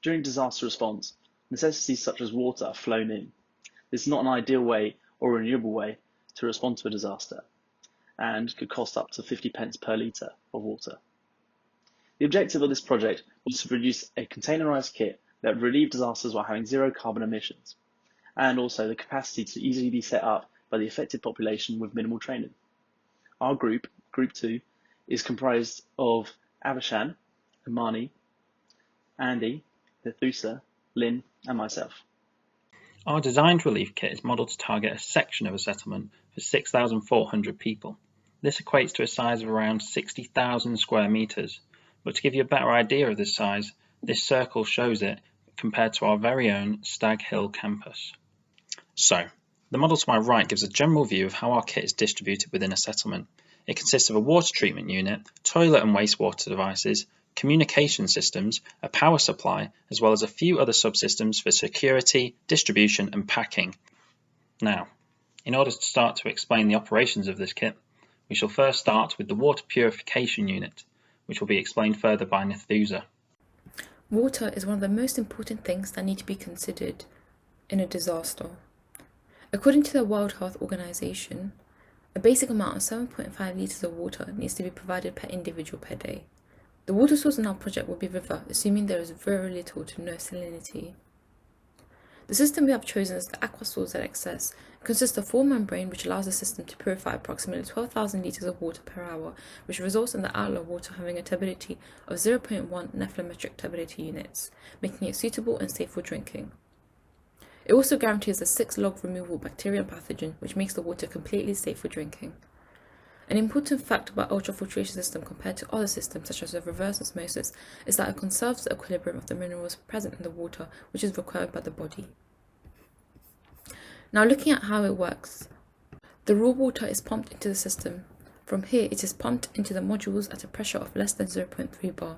During disaster response, necessities such as water are flown in. This is not an ideal way or renewable way to respond to a disaster, and could cost up to 50 pence per litre of water. The objective of this project was to produce a containerised kit that would relieve disasters while having zero carbon emissions, and also the capacity to easily be set up by the affected population with minimal training. Our group, Group 2, is comprised of Abishan, Imani, Andy, Nithusa, Lynn, and myself. Our designed relief kit is modelled to target a section of a settlement for 6,400 people. This equates to a size of around 60,000 square metres, but to give you a better idea of this size, this circle shows it compared to our very own Stag Hill campus. So, the model to my right gives a general view of how our kit is distributed within a settlement. It consists of a water treatment unit, toilet and wastewater devices, communication systems, a power supply, as well as a few other subsystems for security, distribution and packing. Now, in order to start to explain the operations of this kit, we shall first start with the water purification unit, which will be explained further by Nithusa. Water is one of the most important things that need to be considered in a disaster. According to the World Health Organization, a basic amount of 7.5 litres of water needs to be provided per individual per day. The water source in our project will be river, assuming there is very little to no salinity. The system we have chosen is the Aquasource ZXS. It consists of 4 membrane, which allows the system to purify approximately 12,000 litres of water per hour, which results in the outlet water having a turbidity of 0.1 nephelometric turbidity units, making it suitable and safe for drinking. It also guarantees a 6-log removal bacterial pathogen, which makes the water completely safe for drinking. An important fact about ultrafiltration system compared to other systems such as the reverse osmosis is that it conserves the equilibrium of the minerals present in the water, which is required by the body. Now looking at how it works. The raw water is pumped into the system. From here it is pumped into the modules at a pressure of less than 0.3 bar.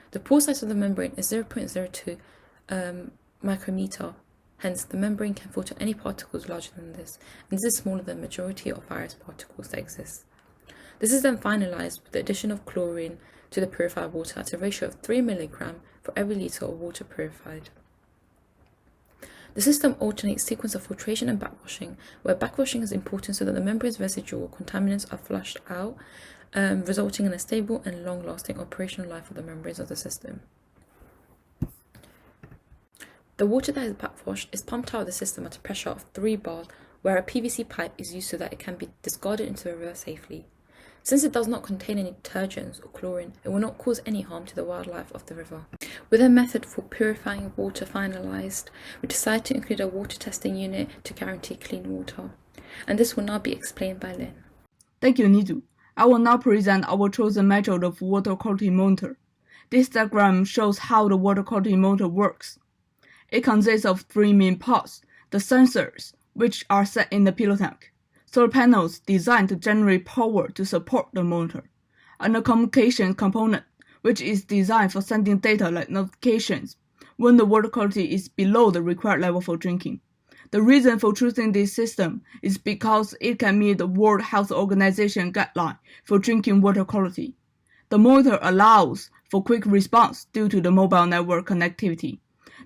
The pore size of the membrane is 0.02 micrometer. Hence, the membrane can filter any particles larger than this, and this is smaller than the majority of virus particles that exist. This is then finalized with the addition of chlorine to the purified water at a ratio of 3 mg for every litre of water purified. The system alternates sequence of filtration and backwashing, where backwashing is important so that the membrane's residual contaminants are flushed out, resulting in a stable and long-lasting operational life of the membranes of the system. The water that is backwashed is pumped out of the system at a pressure of 3 bars, where a PVC pipe is used so that it can be discarded into the river safely. Since it does not contain any detergents or chlorine, it will not cause any harm to the wildlife of the river. With a method for purifying water finalized, we decided to include a water testing unit to guarantee clean water. And this will now be explained by Lynn. Thank you, Nithu. I will now present our chosen method of water quality monitor. This diagram shows how the water quality monitor works. It consists of 3 main parts: the sensors, which are set in the pilot tank, solar panels designed to generate power to support the motor, and a communication component, which is designed for sending data like notifications when the water quality is below the required level for drinking. The reason for choosing this system is because it can meet the World Health Organization guideline for drinking water quality. The monitor allows for quick response due to the mobile network connectivity.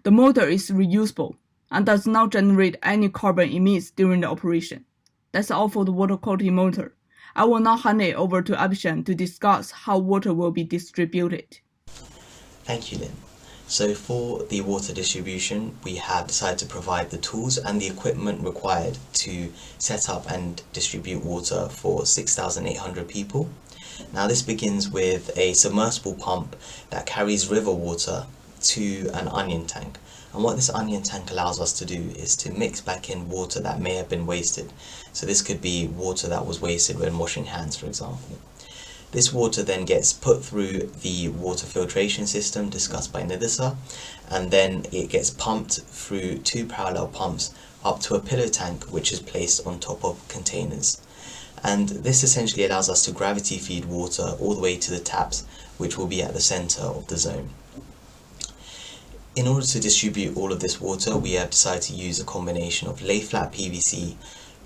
The motor is reusable and does not generate any carbon emissions during the operation. That's all for the water quality monitor. I will now hand it over to Abishan to discuss how water will be distributed. Thank you, Lynn. So for the water distribution, we have decided to provide the tools and the equipment required to set up and distribute water for 6,800 people. Now this begins with a submersible pump that carries river water to an onion tank, and what this onion tank allows us to do is to mix back in water that may have been wasted. So this could be water that was wasted when washing hands, for example. This water then gets put through the water filtration system discussed by Nithusa, and then it gets pumped through 2 parallel pumps up to a pillow tank which is placed on top of containers. And this essentially allows us to gravity feed water all the way to the taps, which will be at the center of the zone. In order to distribute all of this water, we have decided to use a combination of lay-flat PVC,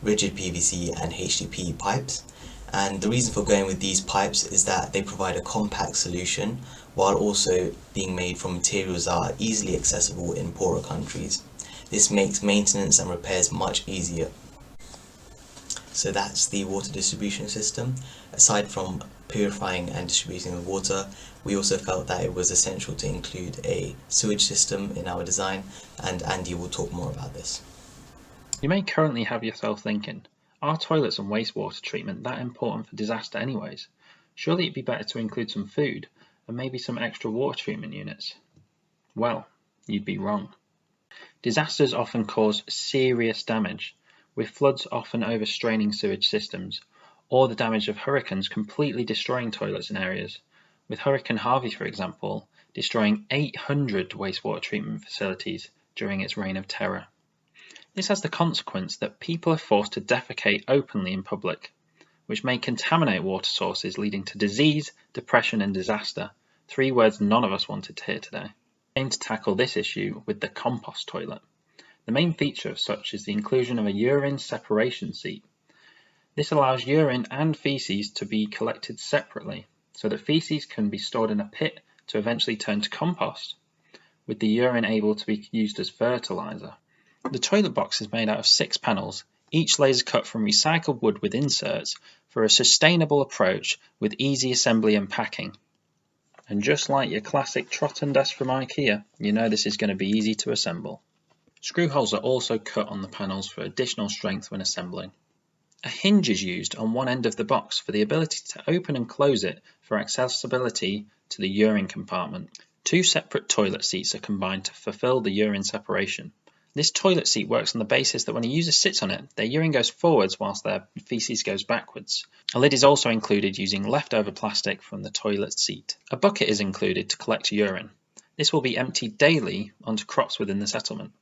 rigid PVC and HDPE pipes. And the reason for going with these pipes is that they provide a compact solution while also being made from materials that are easily accessible in poorer countries. This makes maintenance and repairs much easier. So that's the water distribution system. Aside from purifying and distributing the water, we also felt that it was essential to include a sewage system in our design, and Andy will talk more about this. You may currently have yourself thinking, are toilets and wastewater treatment that important for disaster anyways? Surely it'd be better to include some food and maybe some extra water treatment units. Well, you'd be wrong. Disasters often cause serious damage, with floods often overstraining sewage systems, or the damage of hurricanes completely destroying toilets in areas, with Hurricane Harvey, for example, destroying 800 wastewater treatment facilities during its reign of terror. This has the consequence that people are forced to defecate openly in public, which may contaminate water sources, leading to disease, depression and disaster, 3 words none of us wanted to hear today. We aim to tackle this issue with the compost toilet. The main feature of such is the inclusion of a urine separation seat. This allows urine and feces to be collected separately, so that feces can be stored in a pit to eventually turn to compost, with the urine able to be used as fertilizer. The toilet box is made out of 6 panels, each laser cut from recycled wood with inserts for a sustainable approach with easy assembly and packing. And just like your classic Trotten desk from IKEA, you know this is going to be easy to assemble. Screw holes are also cut on the panels for additional strength when assembling. A hinge is used on one end of the box for the ability to open and close it for accessibility to the urine compartment. 2 separate toilet seats are combined to fulfill the urine separation. This toilet seat works on the basis that when a user sits on it, their urine goes forwards whilst their feces goes backwards. A lid is also included using leftover plastic from the toilet seat. A bucket is included to collect urine. This will be emptied daily onto crops within the settlement,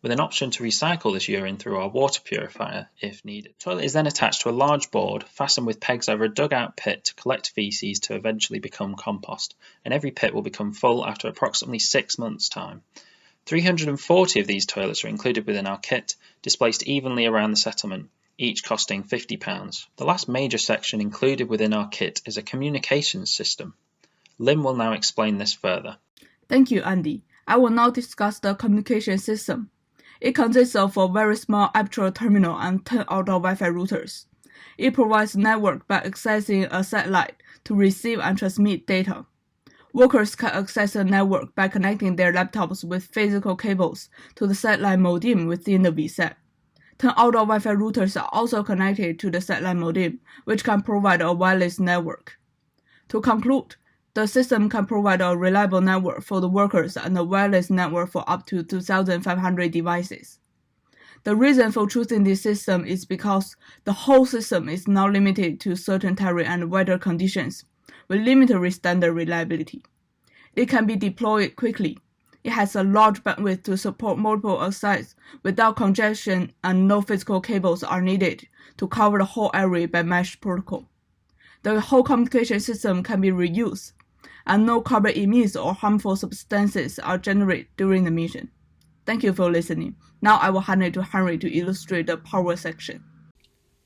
with an option to recycle this urine through our water purifier if needed. The toilet is then attached to a large board fastened with pegs over a dugout pit to collect feces to eventually become compost, and every pit will become full after approximately 6 months' time. 340 of these toilets are included within our kit, displaced evenly around the settlement, each costing £50. The last major section included within our kit is a communications system. Lynn will now explain this further. Thank you, Andy. I will now discuss the communication system. It consists of a very small actual terminal and 10 outdoor Wi-Fi routers. It provides network by accessing a satellite to receive and transmit data. Workers can access the network by connecting their laptops with physical cables to the satellite modem within the VSAT. 10 outdoor Wi-Fi routers are also connected to the satellite modem, which can provide a wireless network. To conclude, the system can provide a reliable network for the workers and a wireless network for up to 2,500 devices. The reason for choosing this system is because the whole system is not limited to certain terrain and weather conditions, with limited standard reliability. It can be deployed quickly. It has a large bandwidth to support multiple sites without congestion, and no physical cables are needed to cover the whole area by mesh protocol. The whole communication system can be reused, and no carbon emissions or harmful substances are generated during the mission. Thank you for listening. Now I will hand it to Henry to illustrate the power section.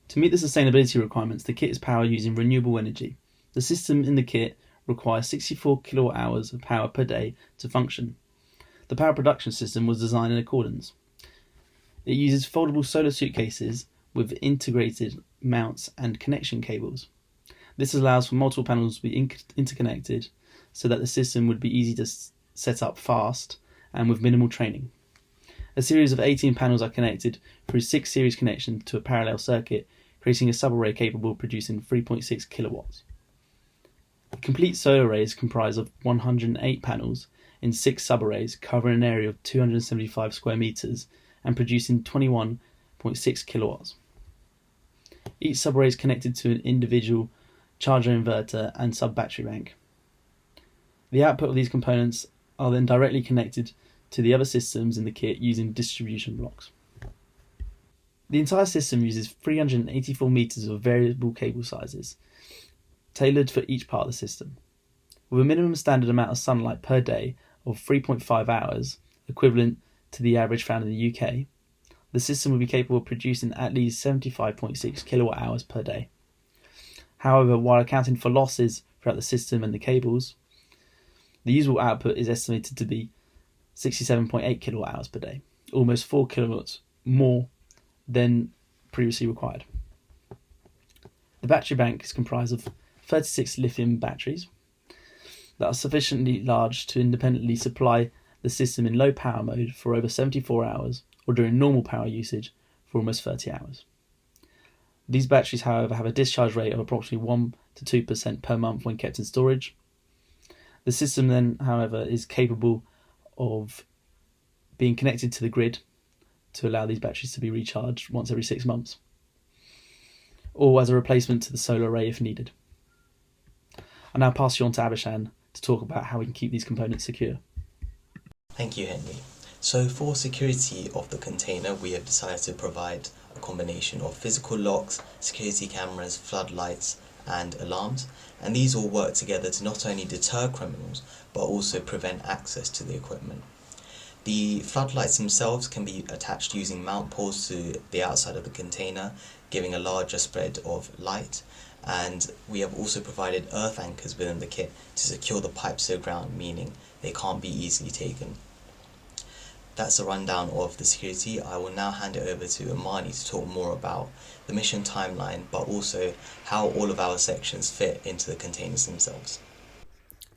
To meet the sustainability requirements, the kit is powered using renewable energy. The system in the kit requires 64 kilowatt-hours of power per day to function. The power production system was designed in accordance. It uses foldable solar suitcases with integrated mounts and connection cables. This allows for multiple panels to be interconnected so that the system would be easy to set up fast and with minimal training. A series of 18 panels are connected through 6 series connections to a parallel circuit, creating a subarray capable of producing 3.6 kilowatts. The complete solar array is comprised of 108 panels in 6 subarrays covering an area of 275 square meters and producing 21.6 kilowatts. Each subarray is connected to an individual charger inverter and sub-battery bank. The output of these components are then directly connected to the other systems in the kit using distribution blocks. The entire system uses 384 meters of variable cable sizes, tailored for each part of the system. With a minimum standard amount of sunlight per day of 3.5 hours, equivalent to the average found in the UK, the system will be capable of producing at least 75.6 kilowatt hours per day. However, while accounting for losses throughout the system and the cables, The usable output is estimated to be 67.8 kilowatt hours per day, almost 4 kilowatts more than previously required. The battery bank is comprised of 36 lithium batteries that are sufficiently large to independently supply the system in low power mode for over 74 hours, or during normal power usage for almost 30 hours. These batteries, however, have a discharge rate of approximately 1 to 2% per month when kept in storage. The system then, however, is capable of being connected to the grid to allow these batteries to be recharged once every 6 months, or as a replacement to the solar array if needed. I'll now pass you on to Abishan to talk about how we can keep these components secure. Thank you, Henry. So for security of the container, we have decided to provide a combination of physical locks, security cameras, floodlights, and alarms, and these all work together to not only deter criminals, but also prevent access to the equipment. The floodlights themselves can be attached using mount poles to the outside of the container, giving a larger spread of light, and we have also provided earth anchors within the kit to secure the pipes to the ground, meaning they can't be easily taken. That's a rundown of the security. I will now hand it over to Imani to talk more about the mission timeline, but also how all of our sections fit into the containers themselves.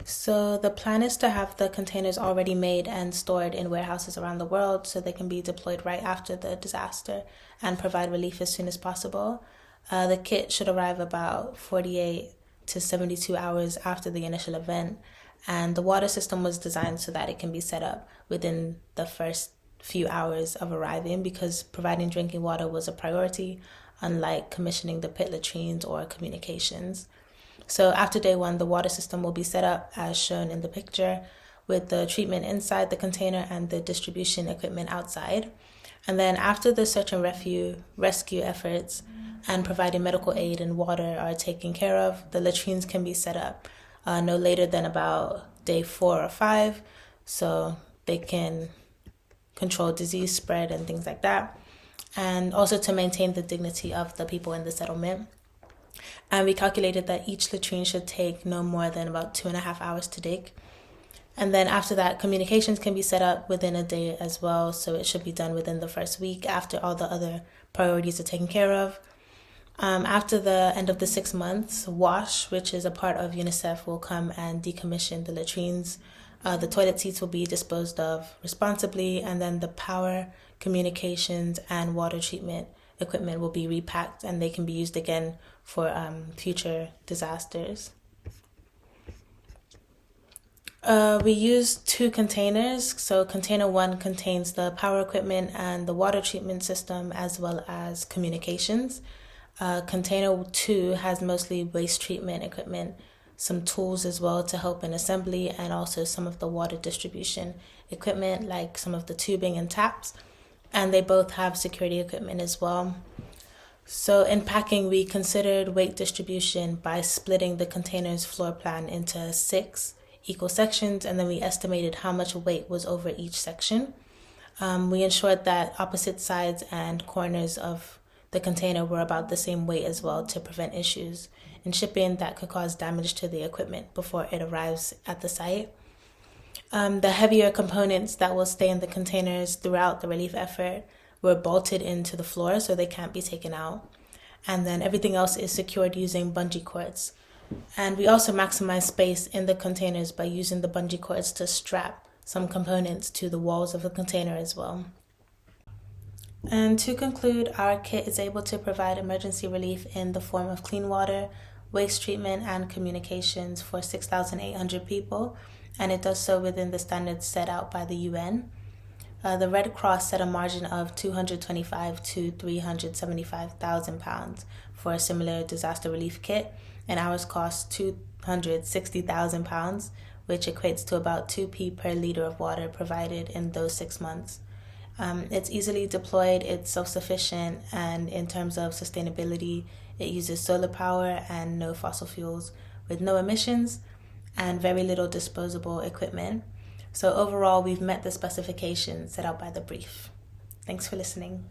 So the plan is to have the containers already made and stored in warehouses around the world so they can be deployed right after the disaster and provide relief as soon as possible. The kit should arrive about 48 to 72 hours after the initial event, and the water system was designed so that it can be set up within the first few hours of arriving, because providing drinking water was a priority, unlike commissioning the pit latrines or communications. So after day one, the water system will be set up as shown in the picture, with the treatment inside the container and the distribution equipment outside. And then after the search and rescue efforts and providing medical aid and water are taken care of, the latrines can be set up no later than about day 4 or 5, so they can control disease spread and things like that, and also to maintain the dignity of the people in the settlement. And we calculated that each latrine should take no more than about 2.5 hours to dig. And then after that, communications can be set up within a day as well, so it should be done within the first week after all the other priorities are taken care of. After the end of the 6 months, WASH, which is a part of UNICEF, will come and decommission the latrines. The toilet seats will be disposed of responsibly, and then the power, communications, and water treatment equipment will be repacked, and they can be used again for future disasters. We use 2 containers. So container 1 contains the power equipment and the water treatment system, as well as communications. Container 2 has mostly waste treatment equipment, some tools as well to help in assembly, and also some of the water distribution equipment, like some of the tubing and taps. And they both have security equipment as well. So in packing, we considered weight distribution by splitting the container's floor plan into 6 equal sections, and then we estimated how much weight was over each section. We ensured that opposite sides and corners of the container were about the same weight as well, to prevent issues in shipping that could cause damage to the equipment before it arrives at the site. The heavier components that will stay in the containers throughout the relief effort were bolted into the floor so they can't be taken out. And then everything else is secured using bungee cords. And we also maximize space in the containers by using the bungee cords to strap some components to the walls of the container as well. And to conclude, our kit is able to provide emergency relief in the form of clean water, waste treatment, and communications for 6,800 people, and it does so within the standards set out by the UN. The Red Cross set a margin of 225 to 375,000 pounds for a similar disaster relief kit, and ours cost 260,000 pounds, which equates to about 2p per liter of water provided in those 6 months. It's easily deployed, it's self-sufficient, and in terms of sustainability, it uses solar power and no fossil fuels, with no emissions and very little disposable equipment. So overall, we've met the specifications set out by the brief. Thanks for listening.